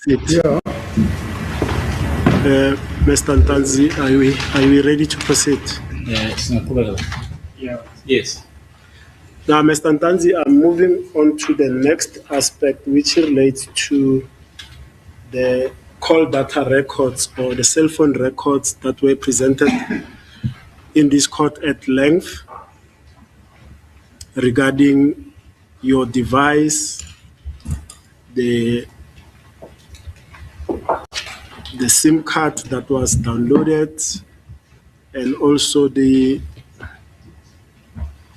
Yeah. Mr. Ntanzi, are we ready to proceed? Yeah. Yes. Now, Mr. Ntanzi, I'm moving on to the next aspect, which relates to the call data records or the cell phone records that were presented in this court at length regarding your device, the SIM card that was downloaded, and also the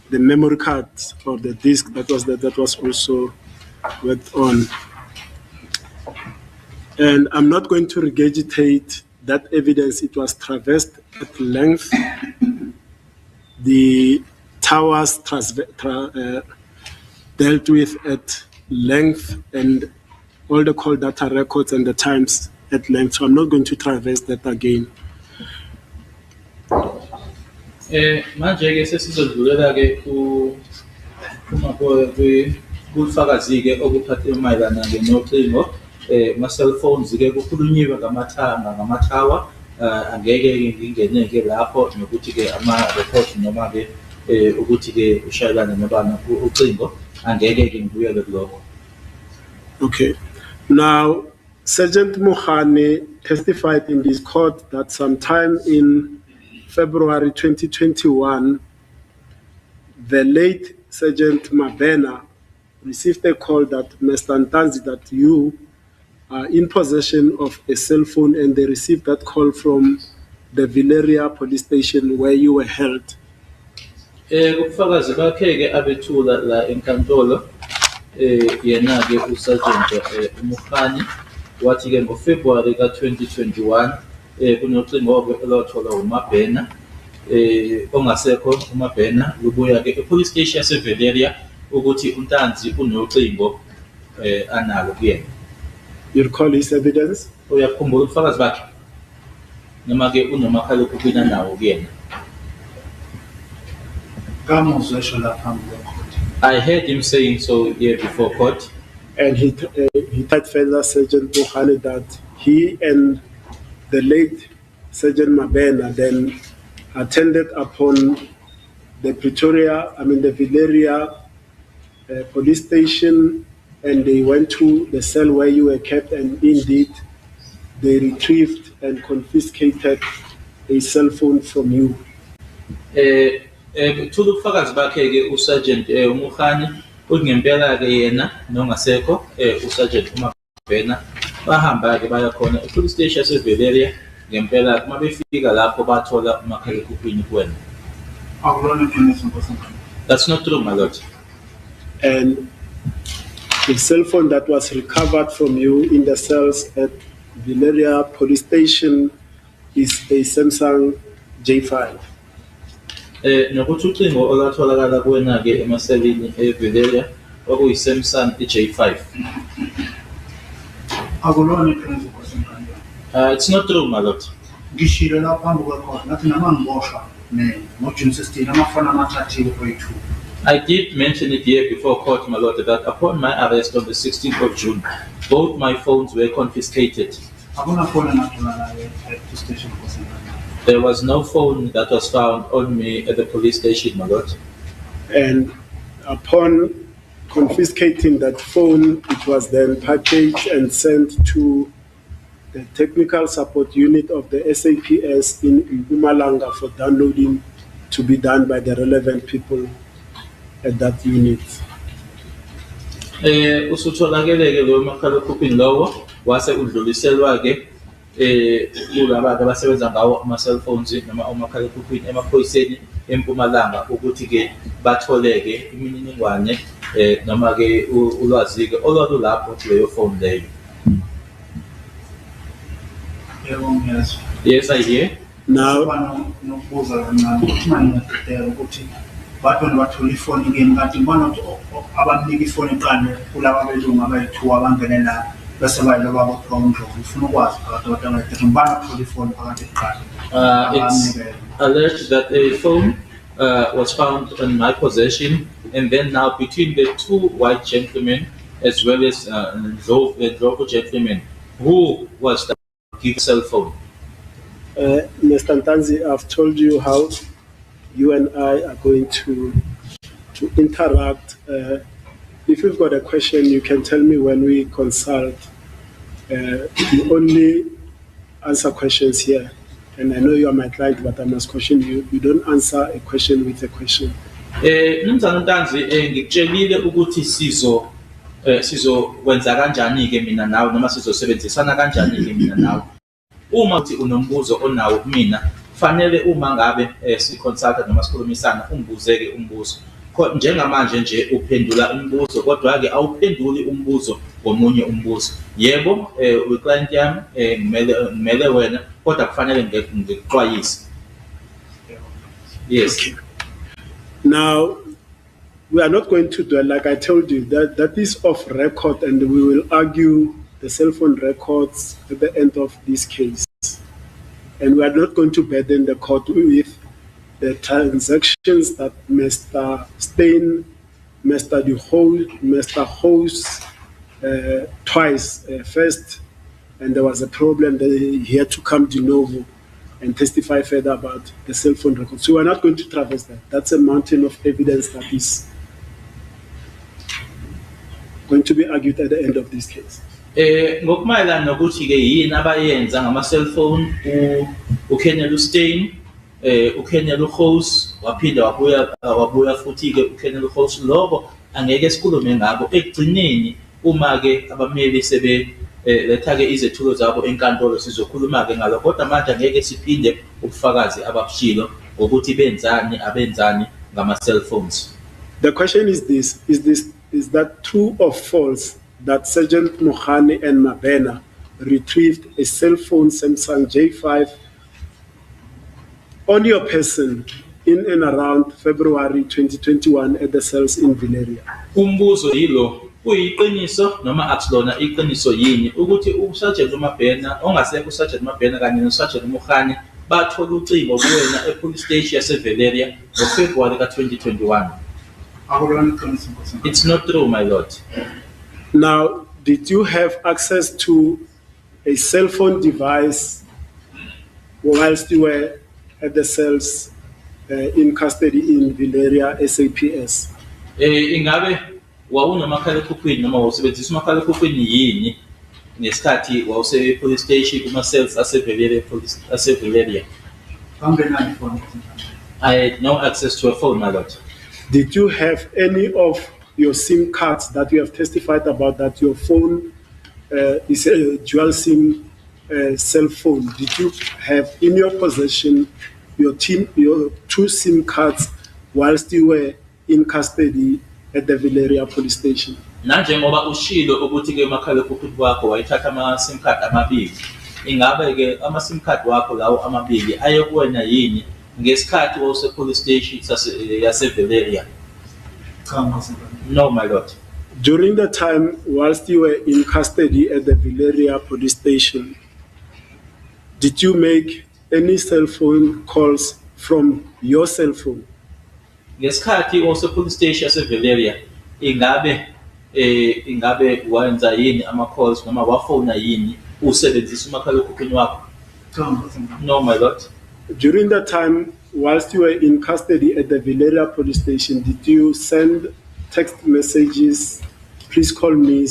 memory card or the disk that was also worked on. And I'm not going to regurgitate that evidence. It was traversed at length. The towers dealt with at length, and all the call data records and the times at length. So I'm not going to traverse that again. Manje ke sesizodlulela ke kufakazi ke okuphathe mayelana ke nocingo ma cell phones ke kukhulunyiwe ngamathawa angeke ngingene ke lapho nokuthi ke ama record noma ke ukuthi ke ushayelana nobani ucingo angeke ke ngibuyele kuloko. Okay. Now, Sergeant Mohane testified in this court that sometime in February 2021, the late Sergeant Mabena received a call that Mr. Ntanzi, that you are in possession of a cell phone, and they received that call from the Villeria police station where you were held. Ubufakazi bakhe ke abethula la enkantolo yena ke uSergeant Mohane wathi ke ngoFebruary ka2021 kunocingo olothola uMabena ongasekho uMabena lubuya ke epolice station yaseVilleria ukuthi uNtanzi unocingo analo kuyena. You recall his evidence? Uyakhumbula ubufakazi bakhe noma ke unomakhalekhukhwini nawo kuyena? I heard him saying so here before court. And he told further Sergeant Mohane that he and the late Sergeant Mabena then attended upon the Villeria police station, and they went to the cell where you were kept, and indeed they retrieved and confiscated a cell phone from you. Thula ubufakazi bakhe ke uSergeant Mohane ngempela ke yena nongasekho uSergeant uMabena bahamba ke baya khona epolice station yaseVilleria ngempela uma befika lapho bathola umakhalekhukhwini kuwena. That's not true, my lord. And the cell phone that was recovered from you in the cells at Villeria police station is a Samsung J5. Nokuthi ucingo olatholakala kuwena ke emaselini eVilleria okuyi-Samsung J5. It's not true, my lord. I did mention it here before court, my lord, that upon my arrest on the 16th of June, both my phones were confiscated. There was no phone that was found on me at the police station, my lord. And upon confiscating that phone, it was then packaged and sent to the technical support unit of the SAPS in Mpumalanga for downloading to be done by the relevant people at that unit. Usutholakele ke lo makhalekhukhwini lowo wase udluliselwa ke kulaba abasebenza ngawo ama cell phones noma umakhalekhukhwini emaphoyiseni eMpumalanga ukuthi ke batholeke imininingwane noma ke ulwazi ke olwalulapho kuleyo phone leyo. Yes, I hear. Now, but when what we phone again, but in one of our big phone in Ghana, Pula Belum, about 2 hours and then that's why the Baba Tom was it's alleged that a phone was found in my possession, and then now between the two white gentlemen as well as the local gentleman, Who was the given cell phone? Mr. Ntanzi, I've told you how you and I are going to interact. If you've got a question, you can tell me when we consult. You only answer questions here. And I know you are my client, but I must caution you. You don't answer a question with a question. Mnumzane Ntanzi, ngikutshelile ukuthi sizokwenza kanjani ke mina nawe noma sizosebenzisana kanjani ke mina nawe. Uma uthi unombuzo onawo kumina, fanele uma ngabe siconsulta noma sikhulumisana ungibuzeke umbuzo. Njengamanje nje uphendula umbuzo kodwa ke awuphenduli umbuzo ngomunye umbuzo. Yebo, uclient yami ngimele wena kodwa kufanele ngikuxwayise. Yes. Okay. Now, we are not going to do it, like I told you, that is off record, and we will argue the cell phone records at the end of this case. And we are not going to burden the court with the transactions that Mr. Stein, Mr. Host twice. First, and there was a problem that he had to come de novo and testify further about the cell phone records. So we're not going to traverse that. That's a mountain of evidence that is going to be argued at the end of this case. Ngokumayelana nokuthi ke yini abayenza ngama cellphone uKenneth Stein uKenneth Host waphinda wabuya futhi ke uKenneth Host lobo angeke sikhulume ngabo ekugcineni uma ke abameli sebe letha ke izethulo zabo enkantolo sizokhuluma ke ngalo kodwa manje angeke siphinde ubufakazi ababushilo ukuthi benzani abenzani ngama cellphones. The question is this: is that true or false that Sergeant Mohane and Mabena retrieved a cell phone Samsung J5 on your person in and around February 2021 at the cells in Valeria? Umbuzo yilo kuyiqiniso noma akusilona iqiniso yini ukuthi uSergeant Mabena ongasekho uSergeant Mabena kanye noSergeant Mohane bathola ucingo kuwena epolice station yaseValeria ngoFebruary ka2021? It's not true, my lord. Now, did you have access to a cell phone device whilst you were at the cells in custody in Valeria SAPS? Ingabe wawunomakhalekhukhwini noma wawusebenzisa umakhalekhukhwini yini ngesikhathi wawuse police station kuma cells aseValeria? I had no access to a phone, my lord. Did you have any of your SIM cards that you have testified about that your phone is a dual SIM cell phone? Did you have in your possession your two SIM cards whilst you were in custody at the Valeria police station? Nanje ngoba ushilo ukuthi ke makhalekhukhwini wakho wayithatha ama SIM card amabili. Ingabe ke ama SIM card wakho lawo amabili ayekuwena yini ngesikhathi wawuse police station yaseValeria? No, my lord. During the time whilst you were in custody at the Valeria police station, did you make any cell phone calls from your cell phone? Ngesikhathi wawuse police station yaseValeria, ingabe wenza yini ama calls noma wafona yini usebenzisa umakhalekhukhwini wakho? No, my lord. During the time whilst you were in custody at the Valeria police station, did you send text messages, please call me,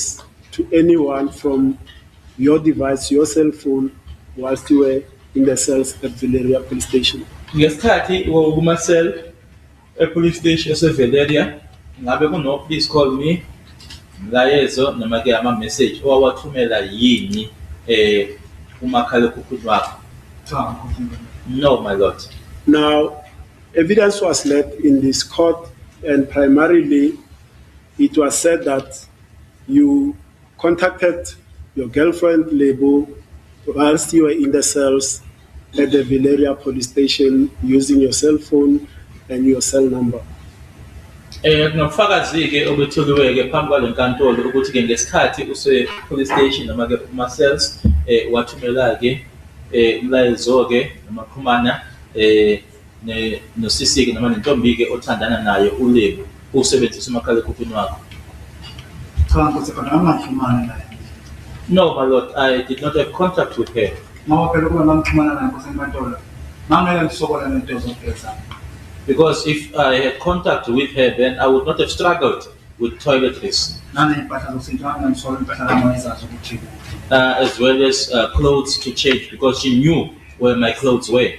to anyone from your device, your cell phone, whilst you were in the cells at Valeria police station? Ngesikhathi kuma cell police station yaseValeria, ngabe kuno please call me, mlayezo noma ke ama message owathumela yini umakhalekhukhwini wakho? No, my lord. Now, evidence was led in this court, and primarily it was said that you contacted your girlfriend, Lebo, whilst you were in the cells at the Valeria police station using your cell phone and your cell number. Kunobufakazi ke obetholiwe ke phambi kwale nkantolo ukuthi ke ngesikhathi use police station noma ke kuma cells wathumela ke umlayezo ke nomakhumana nosisi ke noma nentombi ke othandana nayo uLebo usebenzisa umakhalekhukhwini wakho? No, my lord, I did not have contact with her. Ngoba phela kuba ngangixhumana naye Nkosi enkantolo. Ngangeke ngisokola nento zokupheza. Because if I had contact with her, then I would not have struggled with toiletries, Naney'mpahla zokusinto ngangeke ngisokola impahla kaMoyizazi ukuthi as well as clothes to change, because she knew where my clothes were.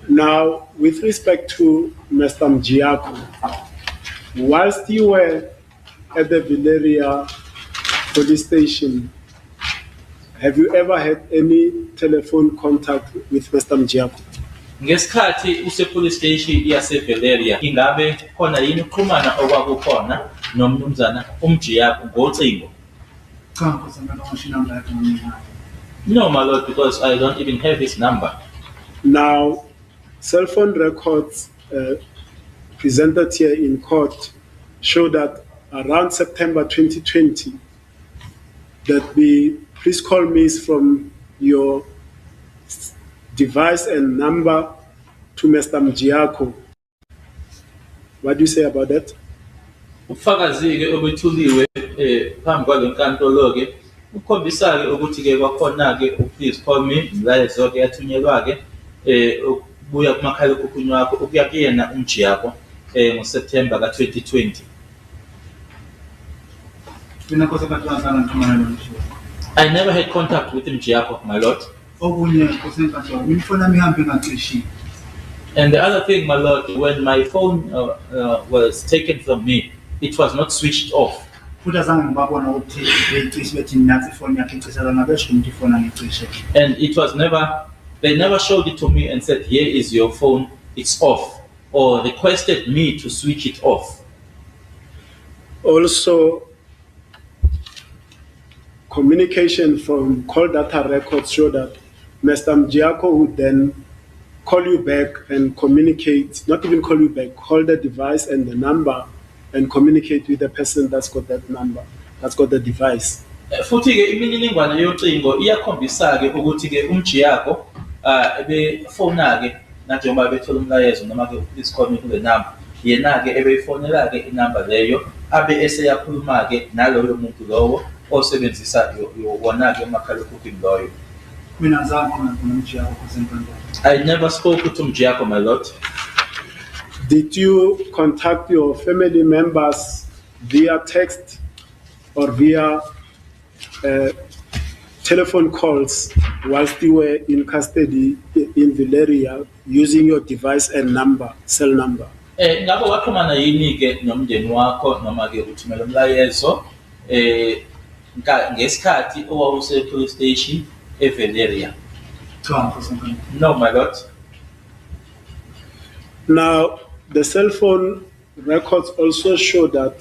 Now, with respect to Mr. Mjiako, whilst you were at the Valeria police station, have you ever had any telephone contact with Mr. Mjiako? Ngesikhathi use-police station yase-Valeria, ingabe khona yini ukuxhumana okwakukhona nomnumzana uMjiako ngocingo? cha Nkosi enkantolo ngisho inamba yakhe ngiyinayo. No, my lord, because I don't even have his number. Now, cell phone records presented here in court show that around September 2020, that the please call me is from your device and number to Mr. Mjiako. What do you say about that? Ubufakazi-ke obethuliwe phambi kwale nkantolo-ke ukhombisa-ke ukuthi-ke kwakhona-ke u-please call me, imlayezo-ke yathunyelwa-ke ukubuya kumakhalekhukhwini wakho ukuya kuyena uMjiako ngoSeptember ka-2020. Mina Nkosi enkantolo ngizange ngixhumane nomshini. I never had contact with Mjiako, my lord. Okunye Nkosi enkantolo mina ifoni yami ihambe ingacishiwe. And the other thing, my lord, when my phone was taken from me, it was not switched off. Futhi azange ngibabona ukuthi beyicishe bethi nathi ifoni yakhe icishe ngabesho ukuthi ifoni angicishe. And it was never, they never showed it to me and said, here is your phone, it's off, or requested me to switch it off. Also, communication from call data records show that Mr. Mjiako would then call you back and communicate, not even call you back, call the device and the number and communicate with the person that's got that number, that's got the device. Futhi-ke imininingwane yocingo iyakhombisa-ke ukuthi-ke uMjiako ebefona-ke nanjengoba bethola umlayezo noma-ke please call me kule number, yena-ke ebeyifonela-ke inamba leyo abe eseyakhuluma-ke naloyo muntu lowo osebenzisa wona-ke umakhalekhukhwini loyo. Mina azange ngikhuluma nomshiyako Nkosi enkantolo. I never spoke to Mjiako, my lord. Did you contact your family members via text or via telephone calls whilst you were in custody in Valeria using your device and number, cell number? Ngabe waxhumana yini-ke nomndeni wakho noma-ke uthumela umlayezo ngesikhathi owawuse-police station eValeria? Cha Nkosi enkantolo. No, my lord. Now, the cell phone records also show that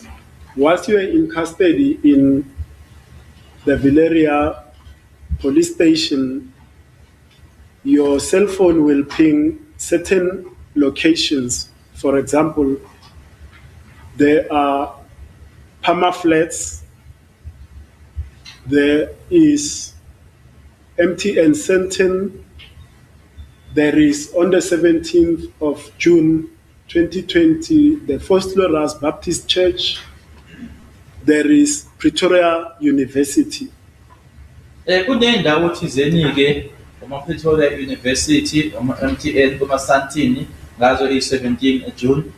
whilst you were in custody in the Valeria police station, your cell phone will ping certain locations. For example, there are Palmer Flats, there is MTN Centon, there is on the 17th of June 2020, the Foster Baptist Church, there is Pretoria University. Kuney'ndawo thizeni-ke Pretoria University, MTN, Santini, ngazo i-17 June.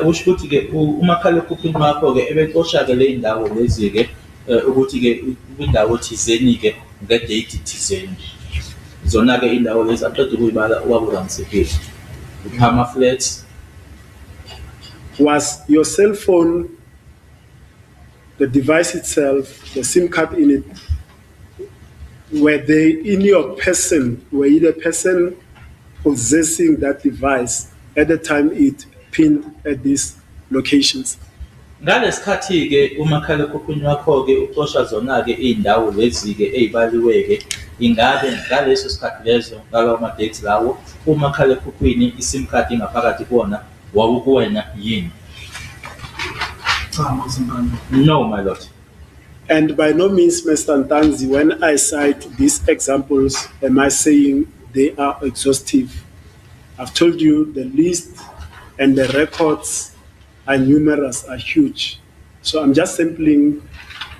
Usho ukuthi-ke umakhalekhukhwini wakho-ke ebexosha-ke ley'ndawo lezi-ke ukuthi-ke kwindawo thizeni-ke nge-date thizeni. Zona-ke indawo lezi aqeda ukuyibala waburangisekile. Palmer Flats. Was your cell phone, the device itself, the SIM card in it, were they in your person? Were you the person possessing that device at the time it pinned at these locations? Ngalesikhathi-ke umakhalekhukhwini wakho-ke uxosha zona-ke iy'ndawo lezi-ke ey'baliwe-ke, ingabe ngaleso sikhathi lezo ngalawo ma-date lawo umakhalekhukhwini i-SIM card ingaphakathi kuwona wawukuwena yini? Cha Nkosi enkantolo. No, my lord. And by no means, Mr. Ntanzi, when I cite these examples, am I saying they are exhaustive? I've told you the list and the records are numerous, are huge. So I'm just sampling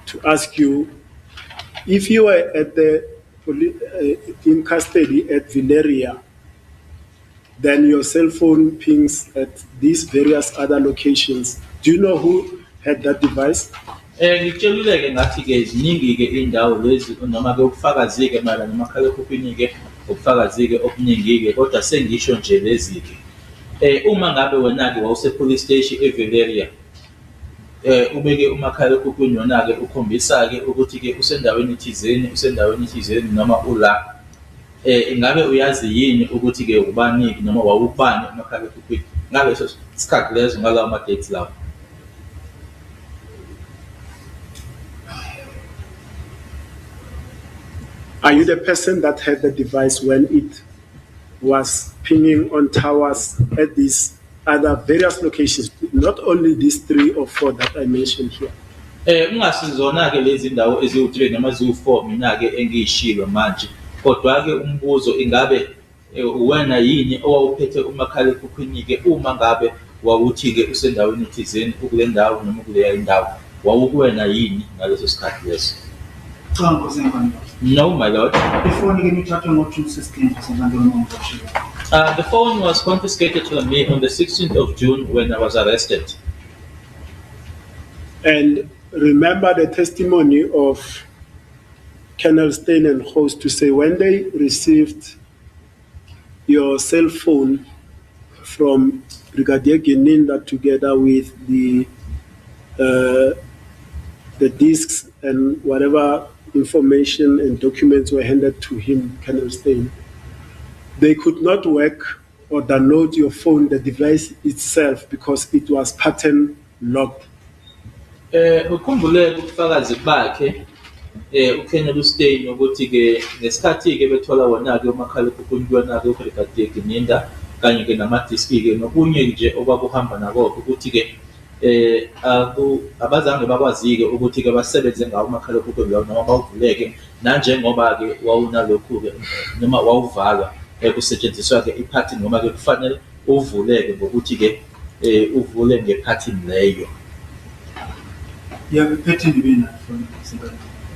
to ask you, if you were at the in custody at Valeria, then your cell phone pings at these various other locations. Do you know who had that device? Ngikutshelile-ke ngathi-ke ziningi-ke iy'ndawo lezi noma-ke ubufakazi-ke mayelana nomakhalekhukhwini-ke ubufakazi-ke obuningi-ke kodwa sengisho nje lezi-ke. Uma ngabe wena-ke wawuse-police station eValeria, ubeke umakhalekhukhwini wona-ke ukhombisa-ke ukuthi-ke usendaweni thizeni noma ula. Ingabe uyazi yini ukuthi-ke ubani-ke noma wawubani umakhalekhukhwini ngaleso sikhathi lezo ngalawo ma-dates lawo? Are you the person that had the device when it was pinging on towers at these other various locations, not only these 3 or 4 that I mentioned here? Ungasizona-ke lezi ndawo eziwu-3 noma eziwu-4 mina-ke engiyishilo manje. Kodwa-ke umbuzo ingabe wena yini owawuphethe umakhalekhukhwini-ke uma ngabe wawuthi-ke usendaweni thizeni ukule ndawo noma kuleya indawo wawukuwena yini ngaleso sikhathi leso? Cha Nkosi Nkandla. No, my lord. Ifoni-ke nithathwe ngo-June 16th. The phone was confiscated from me on the 16th of June when I was arrested. And remember the testimony of Colonel Steyn and Host to say when they received your cell phone from Brigadier Geninda together with the discs and whatever information and documents were handed to him, Colonel Steyn, they could not work or download your phone, the device itself, because it was pattern locked. Ukhumbule ubufakazi bakhe uKenel Steyn ukuthi-ke ngesikhathi-ke bethola wona-ke umakhalekhukhwini wona-ke uBrigadier Geninda kanye-ke namadiski-ke nokunye nje okwakuhamba nakho ukuthi-ke abazange bakwazi-ke ukuthi-ke basebenze ngawo umakhalekhukhwini lawo noma bawuvuleke nanjengoba-ke wawunalokhu-ke noma wawuvalwa kusetshenziswa-ke iphathini noma-ke kufanele uvuleke ngokuthi-ke uvule ngephathini leyo. You have a pattern in that phone.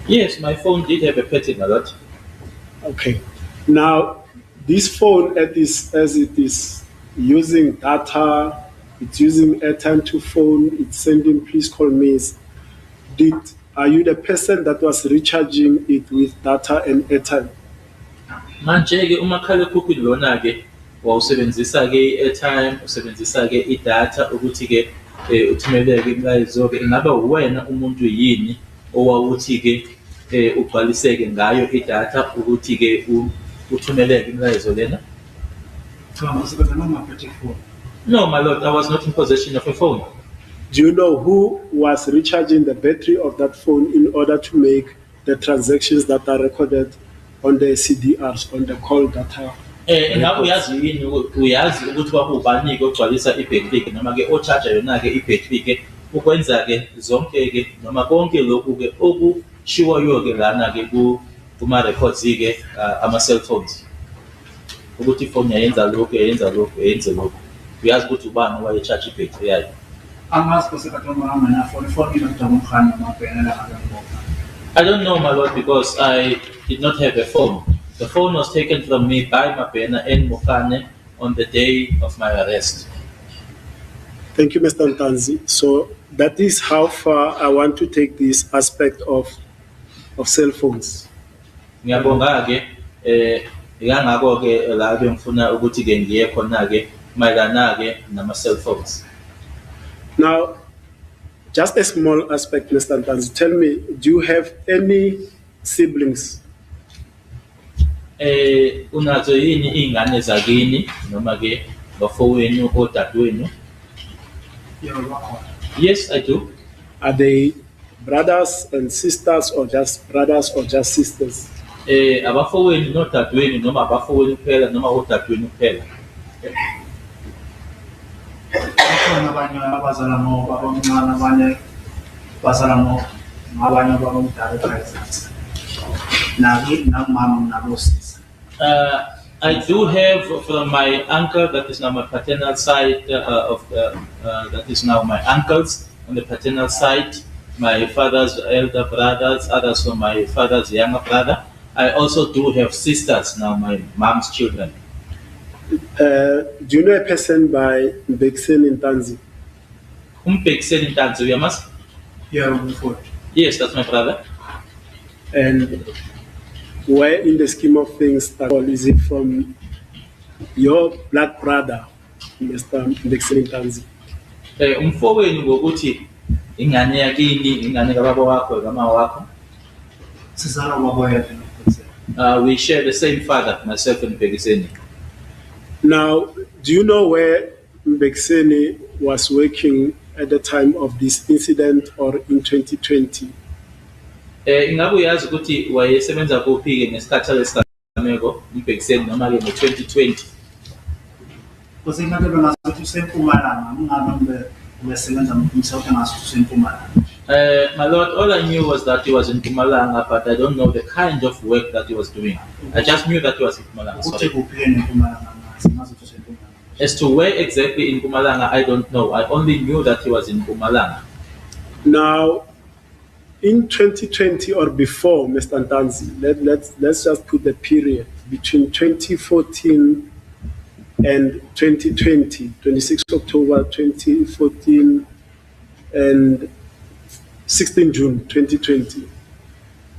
Yes, my phone did have a pattern a lot. Okay. Now, this phone, as it is using data, it's using airtime to phone, it's sending please call me. Are you the person that was recharging it with data and airtime? Manje-ke umakhalekhukhwini lona-ke wawusebenzisa-ke i-airtime, usebenzisa-ke idatha ukuthi-ke uthumeleke imilayezo-ke. Ingabe wena umuntu yini owawuthi-ke ugcwaliseke ngayo idatha ukuthi-ke uthumeleke imilayezo lena? No, my lord, I was not in possession of a phone. Do you know who was recharging the battery of that phone in order to make the transactions that are recorded on the CDRs, on the call data? Ingabe uyazi ukuthi kwakubani-ke ogcwalisa i-battery-ke noma-ke o-charge yona-ke i-battery-ke ukwenza-ke zonke-ke noma konke lokhu-ke okushiwoyo-ke lana-ke kuma-records-ke ama-cellphones ukuthi ifoni yayenza lokhu yenze lokhu. Uyazi ukuthi ubani owaye-charge i-battery yayo? I don't know, my lord, because I did not have a phone. The phone was taken from me by Mabena and Mokane on the day of my arrest. Thank you, Mr. Ntanzi. So that is how far I want to take this aspect of cell phones. Ngiyabonga-ke ngako-ke la ngifuna ukuthi-ke ngiye khona-ke mayelana-ke nama-cell phones. Now, just a small aspect, Mr. Ntanzi. Tell me, do you have any siblings? Unazo yini iy'ngane zakini noma-ke bafowenu odadewenu? Yes, I do. Are they brothers and sisters or just brothers or just sisters? Abafowenu nodadewenu noma abafowenu kuphela noma odadewenu kuphela? Abanye abazala ngobaba omncane, abanye bazala ngabanye abamdala ekhaya. Nangumama nabosisi. I do have from my uncle, that is now my paternal side that is now my uncles on the paternal side. my father's elder brothers, others from my father's younger brother. I also do have sisters now, my mom's children. Do you know a person by Mbekiseni Ntanzi? Umbekiseni Ntanzi, Uyamas? Yeah, before. Yes, that's my brother. And where in the scheme of things that all is it from your black brother, Mr. Mbekiseni Ntanzi? Umfowenu ngokuthi ingane yakini, ingane kababa wakho, kama wakho. Sizala ubaba yethu. We share the same father, myself and Mbekiseni. Now, do you know where Mbekiseni was working at the time of this incident or in 2020? Ingabe uyazi ukuthi wayesebenza kuphi ke ngesikhathi lesigameko uMbekiseni noma ke ngo-2020? Because ingabe bengazothi usempumalanga, ungabe ubesebenza umsebenzi engasuthi usempumalanga. My lord, all I knew was that he was in Mpumalanga, but I don't know the kind of work that he was doing. I just knew that he was in Mpumalanga. Ukuthi Sorry. kuphi empumalanga singazothi usempumalanga. As to where exactly in Mpumalanga, I don't know. I only knew that he was in Mpumalanga. Now, in 2020 or before, Mr. Ntanzi, let's just put the period between 2014 and 2020, 26 October 2014 and 16 June 2020.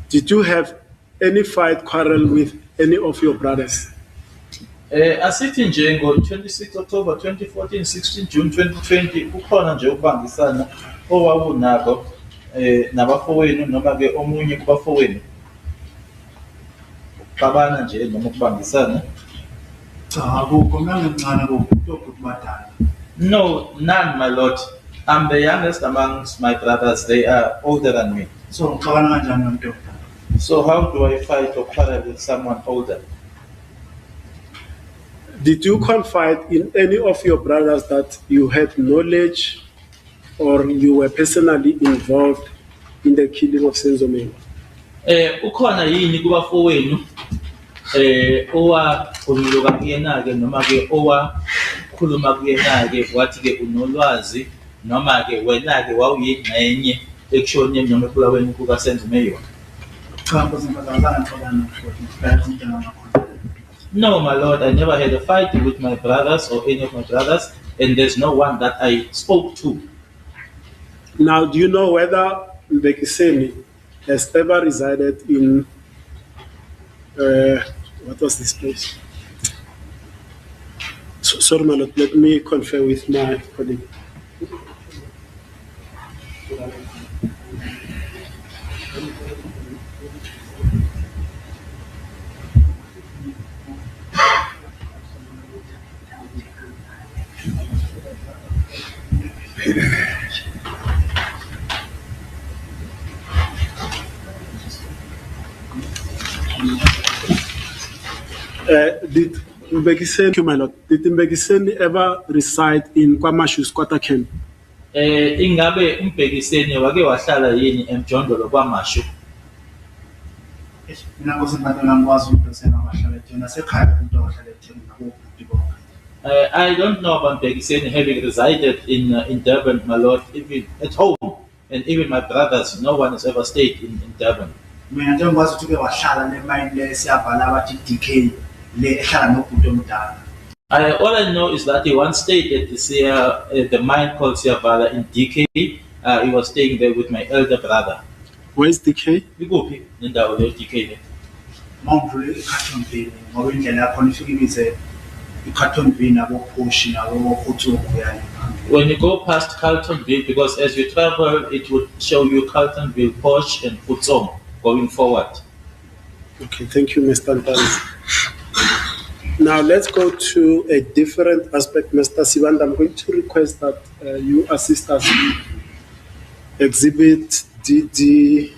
Did you have any fight quarrel with any of your brothers? Asithi nje ngo-26 October 2014, 16 June 2020, kukhona nje ukubangisana owawunako nabafowenu noma ke omunye kubafowenu. Babana nje noma ukubangisana. Cha, akukho mina ngincane kokubhuti badala. No, none, my lord. I'm the youngest amongst my brothers. They are older than me. So ngixabana kanjani nomuntu omdala? So how do I fight or quarrel with someone older? Did you confide in any of your brothers that you had knowledge or you were personally involved in the killing of Senzo Mengo? Ukhona yini kubafowenu owakhululuka kuyena ke noma ke owakhuluma kuyena ke wathi ke unolwazi noma ke wena ke wawuyingxenye ekushoneni noma ekubulaweni kukaSenzo Mengo? Cha, because ngibazana ngixabana nokuthi No, my lord, I never had a fight with my brothers or any of my brothers, and there's no one that I spoke to. Now, do you know whether Mbekiseni has ever resided in, what was this place? Sorry, my lord, let me confer with my colleague. Did Mbekiseni ever reside in Kwamashu squatter camp? Ingabe uMbekiseni wake wahlala yini emjondolo kwaMashu? mina ngosembatana ngikwazi ukuthi sengabahlala ethena sekhaya umuntu ohlala ethena nabobhuti bonke. I don't know about Mbekiseni having resided in Durban, my lord, even at home, and even my brothers. No one has ever stayed in Durban. Mina nje ngikwazi ukuthi uke wahlala le mine le siyabhala abathi DK le ehlala nobhuti omdala. All I know is that he once stayed at the mine called Siavala in DK. He was staying there with my elder brother. Where's DK? Ikuphi nendawo le DK le? Mawudlule eCartonville ngoba indlela yakhona ifika ibize iCartonville nabophushi nabophuthungu yani. When you go past Carltonville, because as you travel, it would show you Carltonville, Posh, and Putsong going forward. Okay, thank you, Mr. Ntanzi. Now let's go to a different aspect, Mr. Sibanda. I'm going to request that you assist us with Exhibit DD4B.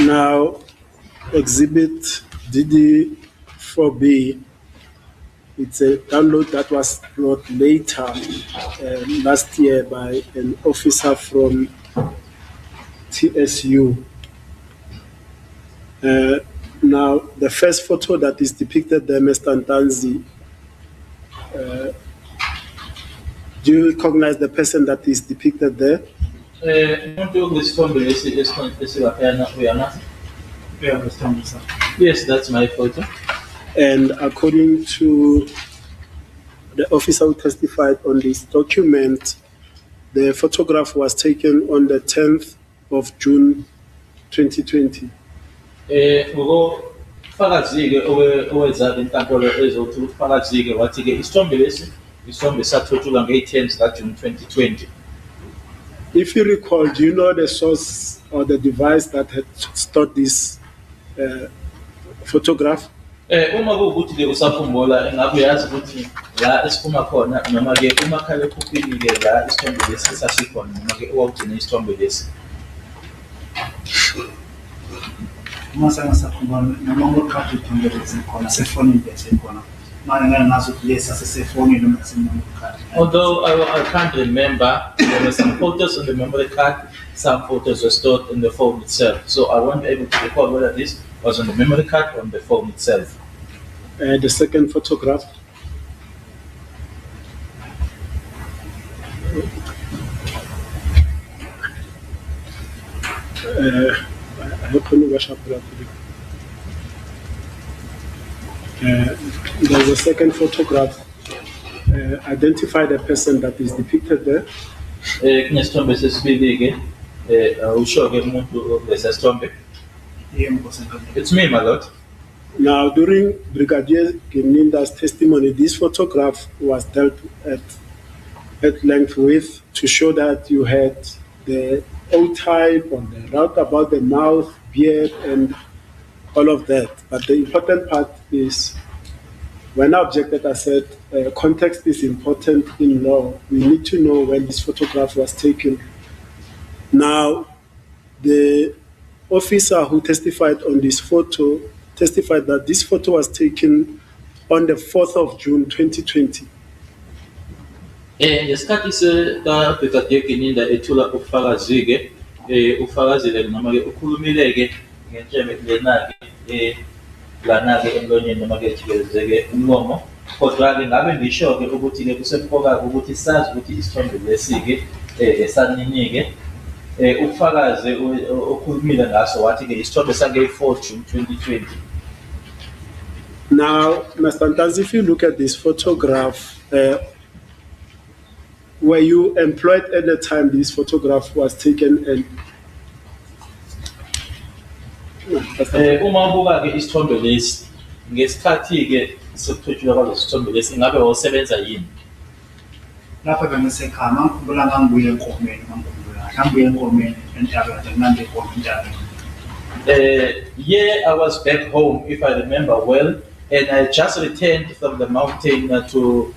Now, Exhibit DD4B, it's a download that was brought later last year by an officer from TSU. Now, the first photo that is depicted there, Mr. Ntanzi, do you recognize the person that is depicted there? Yes, that's my photo. And according to the officer who testified on this document, the photograph was taken on the 10th of June 2020. Ngokufakazike oweza inkantolo ezothi ukufakazike wathi ke isithombe sathothulwa nge-10 zikaJune 2020. If you recall, do you know the source or the device that had stored this photograph? Uma kuwukuthi ke usakhumbula engabe uyazi ukuthi la esiphuma khona noma ke umakhalekhukhwini ke la isithombe lesi sasikhona noma ke owawugcina isithombe lesi. Masa ngasakhumbula noma ngokhathi ithombe lesikhona sefonini lesikhona. Although I can't remember, there were some photos on the memory card, some photos were stored in the phone itself. So I won't be able to recall whether this was on the memory card or on the phone itself. The second photograph. There's a second photograph. Identify the person that is depicted there. It's me, my lord. Now, during Brigadier Gininda's testimony, this photograph was dealt at length with to show that you had the O-type on the route about the mouth, beard, and all of that. But the important part is, when I objected, I said, context is important in law. We need to know when this photograph was taken. Now, the officer who testified on this photo testified that this photo was taken on the 4th of June 2020. Ngesikhathi Brigadier Gininda ethula ufakazike ufakazile noma ke ukhulumile ke ngetsheme lena-ke lana-ke emlonyeni noma ke jikelezeke umlomo, kodwa ke ngabe ngisho ke ukuthi ke kusemqoka ukuthi sazi ukuthi isithombe lesi-ke esaninike ufakaze okhulumile ngaso wathi ke isithombe sange-4 June 2020. Now, Mr. Ntanzi, if you look at this photograph, were you employed at the time this photograph was taken? And uma ubuka ke isithombe lesi ngesikhathi ke sokuthothulwa kwalesi sithombe lesi ngabe wawusebenza yini? Lapha bengisekhaya ngikhumbula ngangibuye enkomeni, ngangibuye enkomeni entabeni ngangikhona entabeni. Yeah, I was back home, if I remember well, and I just returned from the mountain to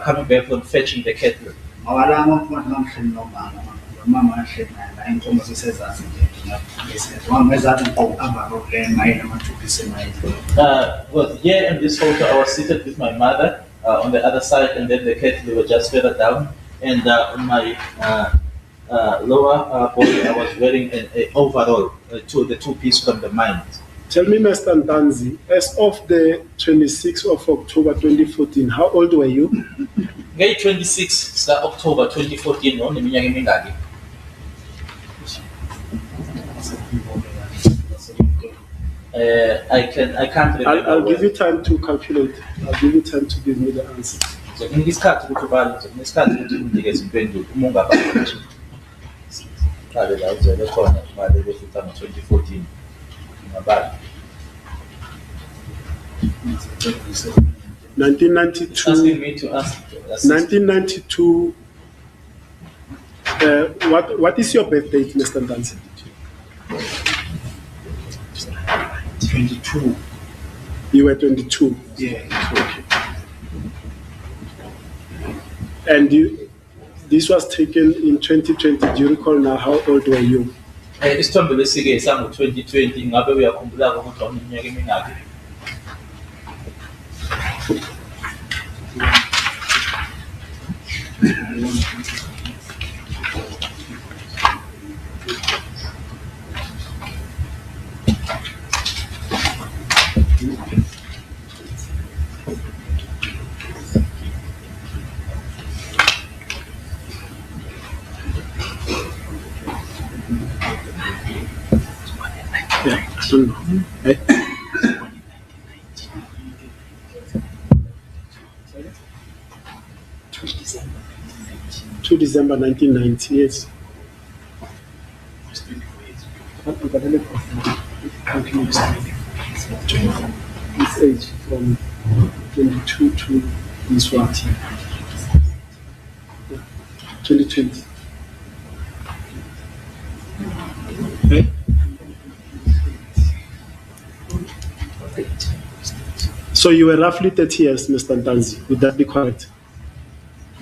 coming back from fetching the cattle. Awalanga umuntu namhlanje nomama mama ahleli naye la inkomo zisezantsi nje ngesizwe wangezathi ngokuhamba rohle mayini amathupisi mayini. Was here in this photo, I was seated with my mother on the other side, and then the cattle were just further down, and on my lower body, I was wearing an overall the two-piece from the mine. Tell me, Mr. Ntanzi, as of the 26th of October 2014, how old were you? Ngay 26 October 2014, no, neminyaka emingaki. I can't remember. I'll give you time to calculate. I'll give you time to give me the answer. So in this card, nginikeza impendulo uma ungabali nje. Kale la uzele khona imali befika ngo-2014. Ngabali. 1992. Asking me to ask. 1992. What is your birth date, Mr. Ntanzi? 22. You were 22. Yeah. And this was taken in 2020. Do you recall now how old were you? Isithombe lesike sango-2020 ngabe uyakhumbula ukuthi wawuneminyaka emingaki? Yeah, I don't know. Eh? 2 December 1990, yes. This age from 22 to this one. 2020. Eh? So you were roughly 30 years, Mr. Ntanzi. Would that be correct?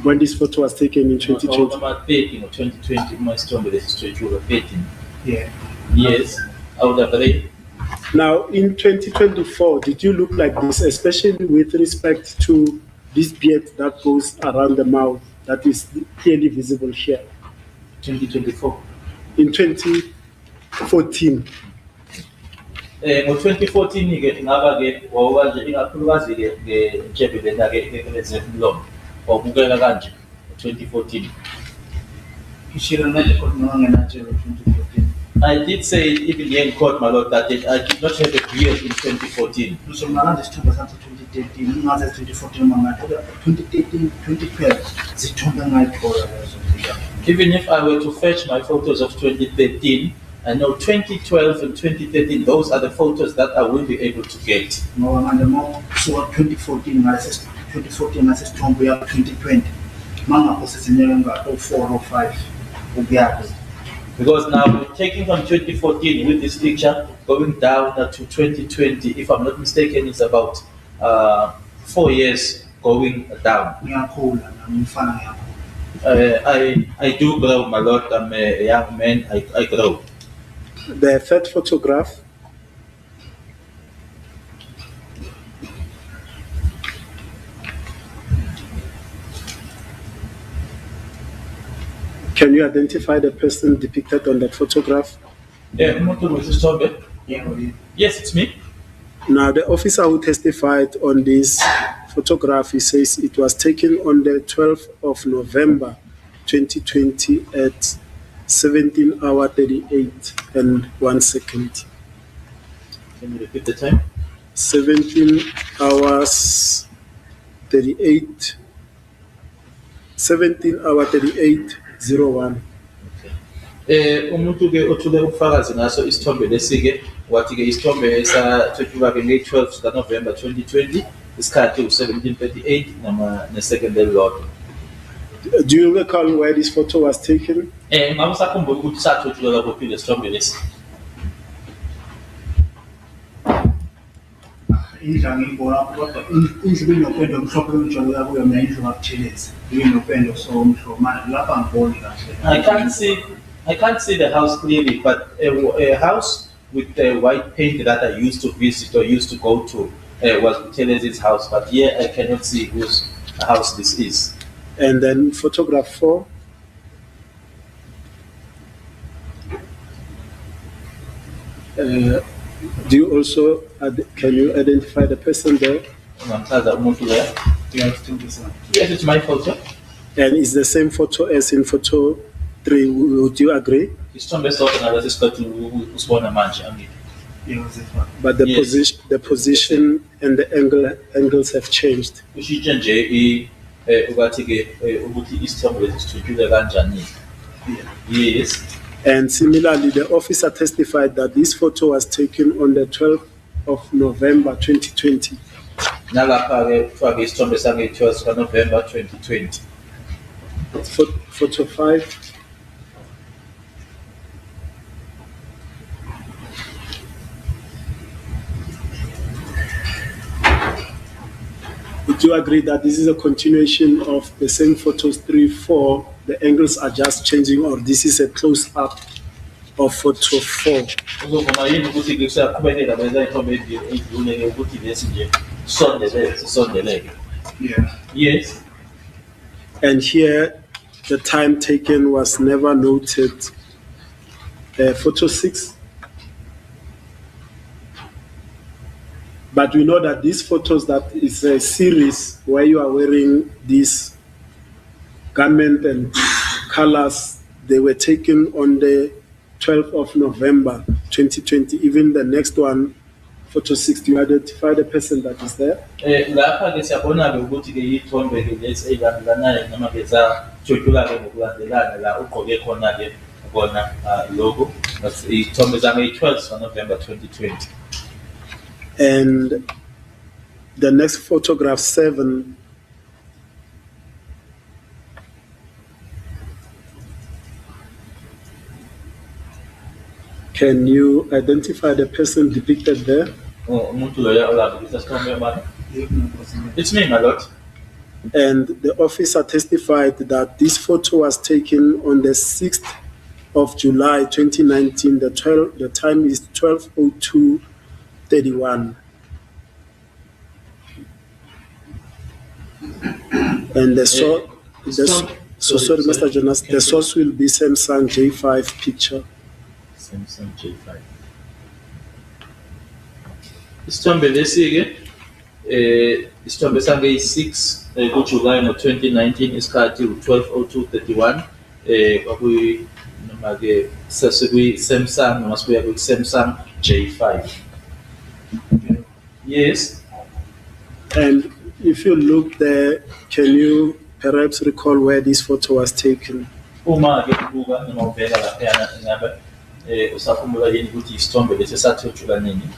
When this photo was taken in 2020? About 13 or 2020, my isithombe lesi over 13. Yeah. Yes, I would agree. Now, in 2024, did you look like this, especially with respect to this beard that goes around the mouth that is clearly visible here? 2024. In 2014, ngo-2014-ke ingaba-ke wawuba nje ikakhulukazi-ke ngentshebe lena-ke ekeleze umlomo wabukeka kanje ngo-2014. Ishilo nathi kodwa noma ngenatshelo 2014. I did say even here in court, my lord, that I did not have a beard in 2014. So manje isithombe sathi 2013 ngaze 2014 mangathola 2013 2012 zithombe ngayithola lezo. Even if I were to fetch my photos of 2013, I know 2012 and 2013, those are the photos that I will be able to get. Ngoba manje mawusuka 2014 ngase sithombe ya 2020 mangaphose iminyaka nga-4 or 5 ukuyazi. Because now we're taking from 2014 with this picture, going down to 2020, if I'm not mistaken, it's about 4 years going down. Ngiyakhula nami ngifana ngiyakhula. I do grow, my lord. I'm a young man. I grow. the third photograph, can you identify the person depicted on that photograph? Umuntu wesithombe? Yebo. Yes, it's me. Now, the officer who testified on this photograph, he says it was taken on the 12th of November 2020 at 17 hour 38 and 1 second. Can you repeat the time? 17 hours 38, 17 hour 38, 01. Umuntu ke othule ubufakazi ngaso isithombe lesi-ke wathi-ke isithombe esathotyulwa-ke nge-12 sikaNovember 2020 isikhathi u-17:38 ne-second elilodwa. Do you recall where this photo was taken? Ngabe usakhumbula ukuthi sathotyulelwa kuphi le sithombe lesi? indlu angiyibona kodwa indlu inopendo omhlophe engijolela kuyo mina indlu kaButhelezi inopendo so omhlophe manje lapha angiboni kahle. I can't see the house clearly, but a house with the white paint that I used to visit or used to go to was Buthelez's house. But here I cannot see whose house this is. And then photograph 4. Do you also, can you identify the person there? Yeah, still the same. Yes, it's my photo. And it's the same photo as in photo 3, would you agree? Isithombe sodwa nalesi sikhathi usibona manje angike. Yeah, was it fun? But the Yes. position and the angles have changed. Ushintshe nje ukathi ke ukuthi isithombe lesi sithutshule kanjani. Yeah. Yes. And similarly, the officer testified that this photo was taken on the 12th of November 2020. Nalapha ke kuthiwa ke isithombe sange-12 kaNovember 2020. Photo 5. Would you agree that this is a continuation of the same photos 3, 4? The angles are just changing, or this is a close-up of photo 4? Uzovuma yini ukuthi ke kusaqhubekela benza ithombe edlule ukuthi lesi nje sisondeleke? Yeah. Yes. And here, the time taken was never noted. Photo 6. But we know that these photos, that is a series where you are wearing this garment and colors, they were taken on the 12th of November 2020. Even the next one, photo 6, do you identify the person that is there? Lapha ke siyabona ke ukuthi ke ithombe ke lesi eyilandelanayo noma ke satshotshula ke ngokulandelana la ugqoke khona ke kona logo. Ithombe zange-12 kaNovember 2020. And the next photograph 7, can you identify the person depicted there? Umuntu loyo olabukisa isithombe manje. Yeah, no, it wasn't. It's me, my lord. And the officer testified that this photo was taken on the 6th of July 2019. The time is 12:02:31. And sorry, Mr. Jonas, the source will be Samsung J5 picture. Samsung J5. Isithombe lesi ke isithombe sange-6 kuJuly ngo-2019 isikhathi u-12:02:31 kwakuyi noma ke sesikuyi-Samsung noma sibuya kwi-Samsung J5. Yes. And if you look there, can you perhaps recall where this photo was taken? Uma ke ubuka noma ubheka laphayana ngabe usakhumbula yini ukuthi isithombe lesi sathothula nini?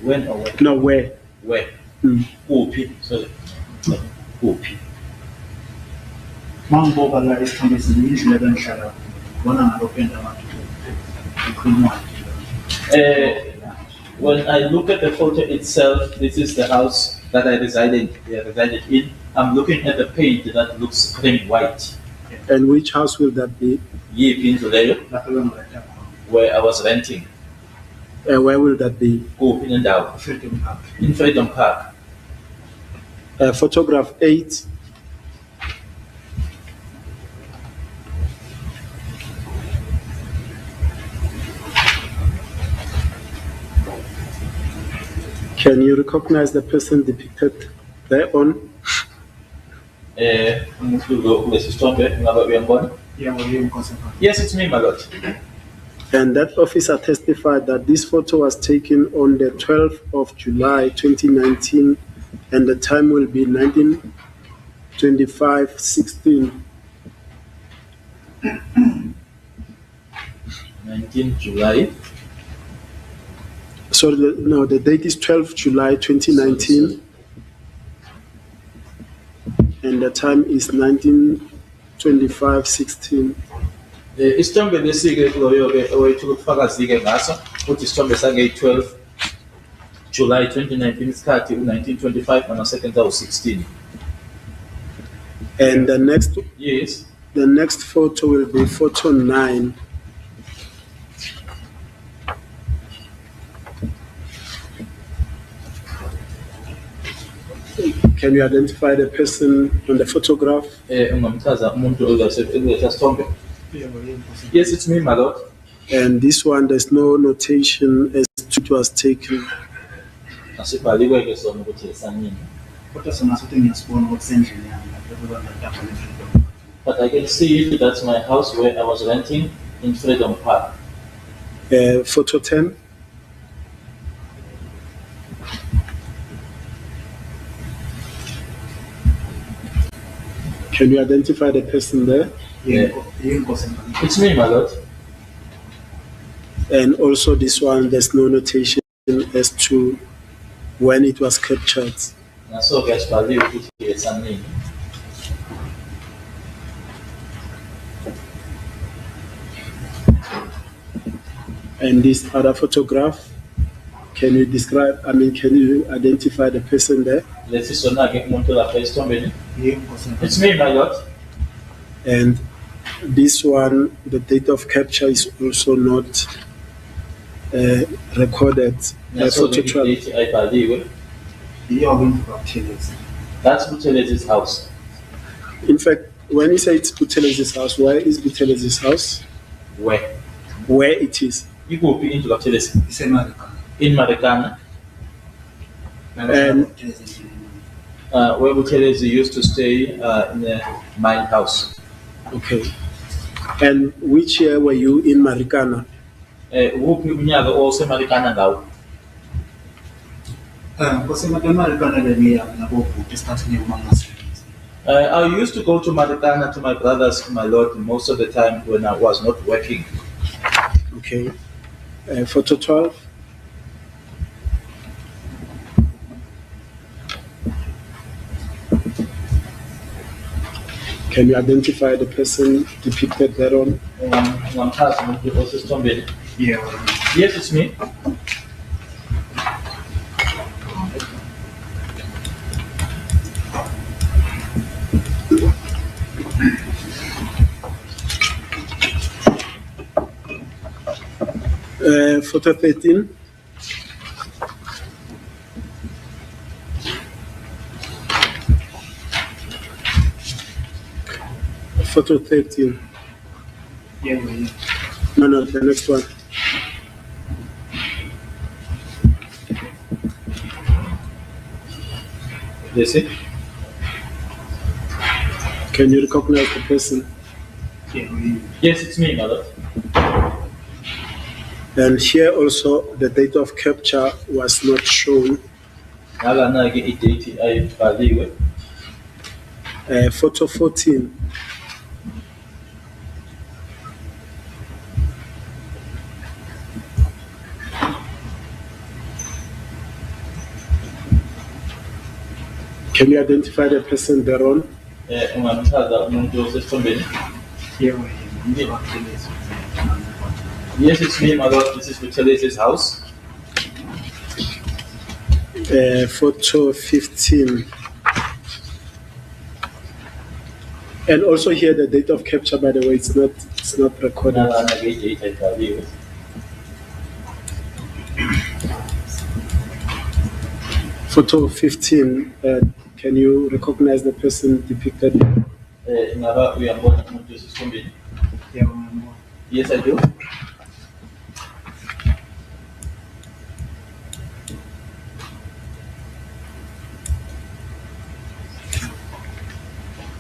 When or where? No, where? Where? Mm. Kuphi? Sorry. Kuphi? Mangibuka la isithombe indlu ebengihlala bona ngalopenda abantu ikhuluma. When I look at the photo itself, this is the house that I resided in. I'm looking at the paint that looks cream white. And which house will that be? Yiphi indlu leyo Lapho bengileta where I was renting. Where will that be? Kuphi nendawo? Freedom Park. In Freedom Park. Photograph 8. Can you recognize the person depicted thereon? Umuntu lo kulesi sithombe ngabe uyambona? Yeah, well, you concept. Yes, it's me, my lord. And that officer testified that this photo was taken on the 12th of July 2019, and the time will be 19:25:16. 19 July. Sorry, no, the date is 12th July 2019, and the time is 19:25:16. Isithombe lesi-ke kuloyo-ke owethu ubufakazi-ke ngaso futhi isithombe sange-12 July 2019 isikhathi u-1925 nama-seconds awu-16. And Yes. the next photo will be photo 9. Can you identify the person on the photograph? Ungamchaza umuntu kulesa sithombe? Yes, it's me, my lord. And this one, there's no notation as to it was taken. Asibhaliwe-ke sona ukuthi esanini. Kodwa sona sothi ngiyasibona ukuthi sendlini yami lapho kulandaba le-Freedom. But I can see that's my house where I was renting in Freedom Park. Photo 10. Can you identify the person there? It's me, my lord. And also this one, there's no notation as to when it was captured. Naso-ke asibhaliwe ukuthi esanini. And this other photograph, can you identify the person there? Lesi sona-ke umuntu lapha esithombeni. It's me, my lord. And this one, the date of capture is also not recorded. Photo 12. Naso-ke ayibhaliwe. That's Buthelez's house. In fact, when you say it's Buthelez's house, where is Buthelez's house? Where? Where it is? Ikuphi indlu kaButhelezi? In Marikana. And where Buthelezi used to stay in a mine house. okay. And which year were you in Marikana? Uphi unyaka osemarikana ngawo? I used to go to Marikana to my brothers, my lord, most of the time when I was not working. Okay. Photo 12. Can you identify the person depicted thereon? Yes, it's me. Photo 13. Photo 13. No, the next one. Yes, it? Can you recognize the person? Yes, it's me, my lord. And here also the date of capture was not shown. Ngalana-ke i-date ayibhaliwe. Photo 14. Can you identify the person thereon? Ungamchaza umuntu osesithombeni? Yes, it's me, my lord. This is Buthelez's house. Photo 15. And also here the date of capture, by the way, it's not recorded. Ngalana-ke i-date ayibhaliwe. Photo 15. Can you recognize the person depicted here? Ingaba uyambona umuntu osesithombeni? Yes, I do.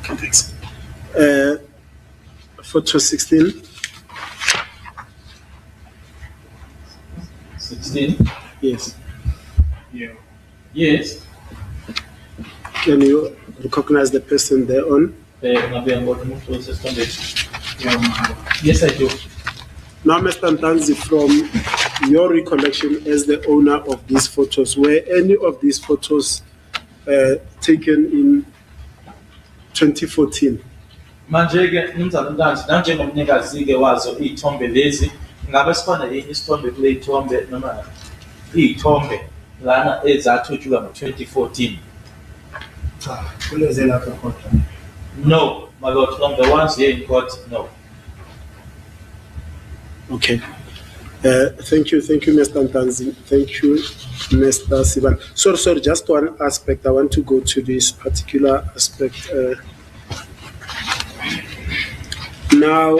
Thanks. Photo 16. 16? Yes. Yes. Can you recognize the person thereon? Ingabe uyambona umuntu osesithombeni? Yes, I do. Now, Mr. Ntanzi, from your recollection as the owner of these photos, were any of these photos taken in 2014? Manje-ke Mnumzane Ntanzi, nanjengomnikazi-ke wazo iy'thombe lezi, ngabe sikhona yini isithombe kule y'thombe noma iy'thombe lana ezathutshulwa ngo-2014? Cha, kuleze lapho kodwa. No, my lord, from the ones here in court, no. Okay. Thank you, Mr. Ntanzi. Thank you, Mr. Siban. Sorry, just one aspect. I want to go to this particular aspect. Now,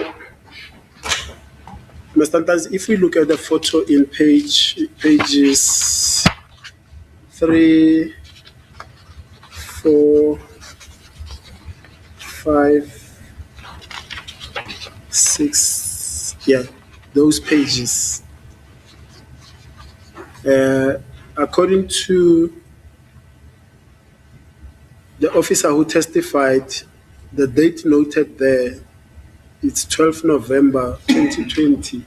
Mr. Ntanzi, if we look at the photo in pages 3, 4, 5, 6, yeah, those pages. According to the officer who testified, the date noted there, it's 12 November 2020.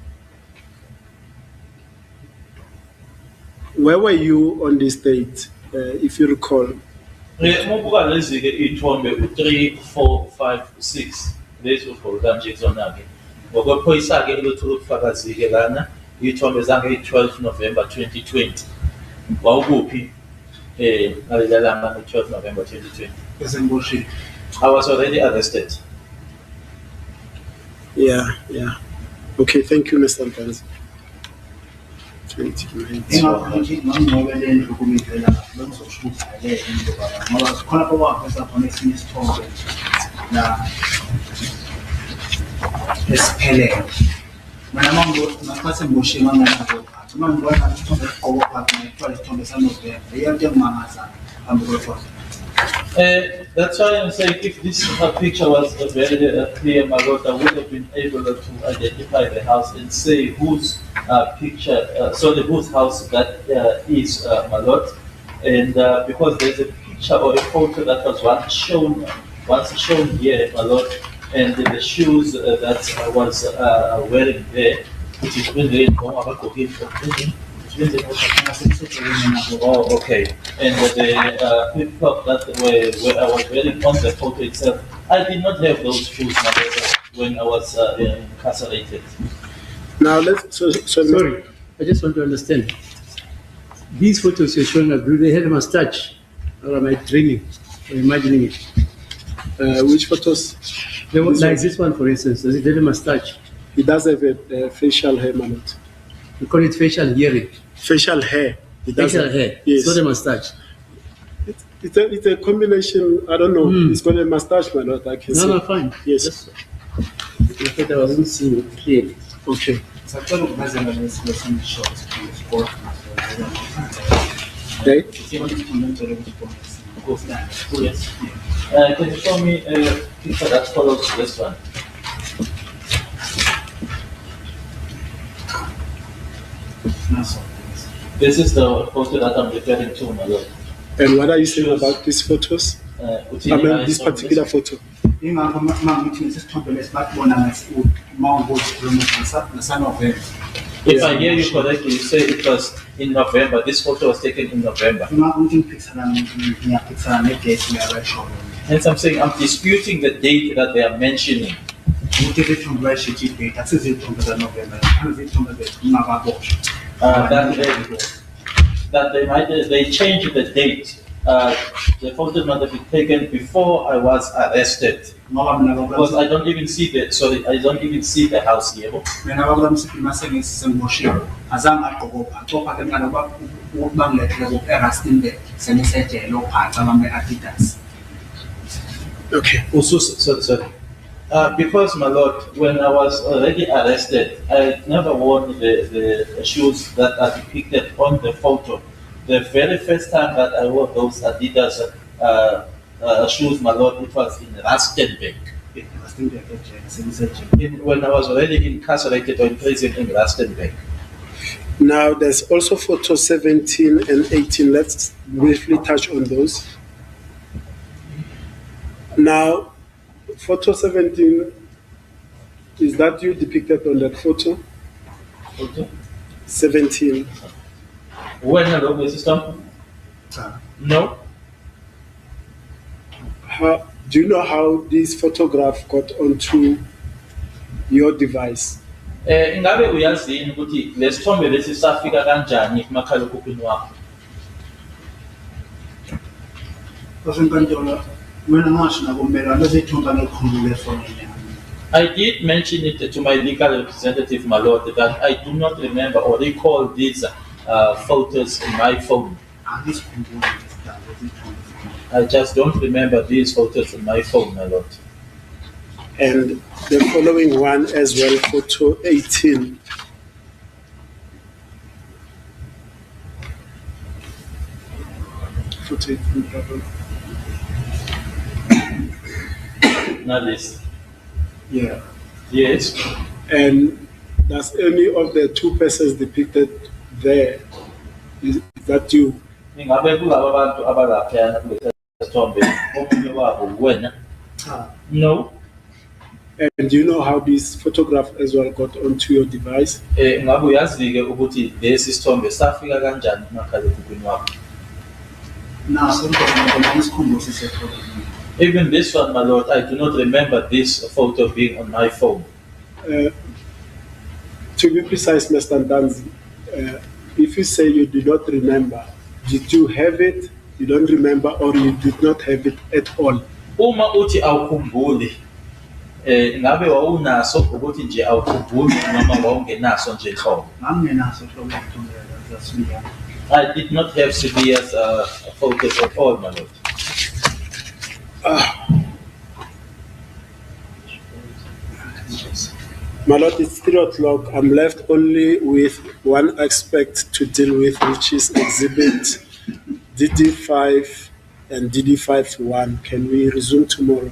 Where were you on this date, if you recall? Mubuka lezi-ke iy'thombe u-3, 4, 5, 6 lezi ufolda nje kuzona-ke ngokwephoyisa-ke elothola ubufakazi-ke lana iy'thombe zange-12 November 2020 wawukuphi ngalela langa ngo-12 November 2020? Esembosheni. I was already arrested. Yeah. Okay, thank you, Mr. Ntanzi. 2019. Ingakho nje ngangqobe le ndlu kumivela bengizosho ukuthi ayile into baba ngoba khona kwakwapha khona esinye isithombe la esiphelele. Mina ngakhathi ngiboshe manganazo phansi. Uma ngibona isithombe esiqobo phansi ngithwala isithombe sanovemba. Iyonto engimangaza phambi kwethu. That's why I'm saying if this picture was very clear, my lord, I would have been able to identify the house and say whose whose house that is, my lord. And because there's a picture or a photo that was once shown here, my lord, and the shoes that I was wearing there, which is when they Oh, okay. And the flip-flop that where I was wearing on the photo itself, I did not have those shoes when I was incarcerated. Now Sorry, I just want to understand. These photos you're showing us, do they have a mustache? Or am I dreaming or imagining it? which photos? Like this one, for instance, does it have a mustache? He does have a facial hair, my lord. We call it facial hearing. Facial hair. He does Facial have- hair. Yes. It's not a mustache. It's a combination. I don't know. It's got a mustache, my lord. I can No, see. no, fine. Yes. Just, I thought I wasn't seeing it clearly. Okay. Sacela ukubazela lesine short sport. Okay. Siyona isithombe ngicela ukubonisa. Yes. Can you show me a picture that follows this one? Naso. This is the photo that I'm referring to, my lord. And what are you saying Shoes. about these photos? Which I is mean, this particular photo. Ingakho mangithi nesithombe lesibona ngathi mawubukhuluma nasanovemba. If I hear you correctly, you say it was in November. This photo was taken in November. Ngakho ngithi ngiphikisana ngiyaphiksana nedate ngiyabasho. Hence, I'm saying I'm disputing the date that they are mentioning. Ukuthi izithombe bayishithi idate akusizithombe zanovemba. Izithombe zethu That they changed the date. The photo might have been taken before I was arrested. ngoba mina Because I don't even see the house here. mina bakulamsiphi mase ngisengiboshiwe azange agqoka copha ke mina ukubangilethele ku Rustenburg senisejele ophansi abambe Adidas. Okay. Also, sorry. Because, my lord, when I was already arrested, I never worn the shoes that are depicted on the photo. The very first time that I wore those Adidas shoes, my lord, it was in Rustenburg. Rustenburg ejele senisejele. When I was already incarcerated or in prison in Rustenburg. Now there's also photo 17 and 18. Let's briefly touch on those. Now, photo 17, is that you depicted on that photo? Okay. 17. When hello, Mrs. Tom? Cha. No. Do Do you know how this photograph got onto your device? Ingabe uyazini ukuthi lesithombe lesi safika kanjani kumakhalekhukhwini wakho? Basenkantolo mina ngasho nakumela bese ithumba ngekhumbule efonini yami. I did mention it to my legal representative, my lord, that I do not remember or recall these photos in my phone. Angisikhumbuli isidaba esithombe. I just don't remember these photos in my phone, my lord. And the following one as well, photo 18. Photo 18, brother. Not this. Yeah. Yes. And does any of the two persons depicted there, is that you? Ingabe kulabo abantu abalaphayana kulesi sithombe omunye wabo wena? Cha. No. And do you know how this photograph as well got onto your device? Ingabe uyazi-ke ukuthi lesi sithombe safika kanjani kumakhalekhukhwini wakho? Naso ngibona ngisikhumbulo sisefonini. Even this one, my lord, I do not remember this photo being on my phone. To be precise, Mr. Ntanzi, if you say you do not remember, did you have it, you don't remember, or you did not have it at all? Uma uthi awukhumbuli, ngabe wawunaso ukuthi nje awukhumbuli noma wawungenaso nje nhlobo? Ngangenaso hlobo ngithumbela zasiyana. I did not have serious photos at all, my lord. My lord, it's 3:00. I'm left only with one aspect to deal with, which is exhibit DD5 and DD51. Can we resume tomorrow?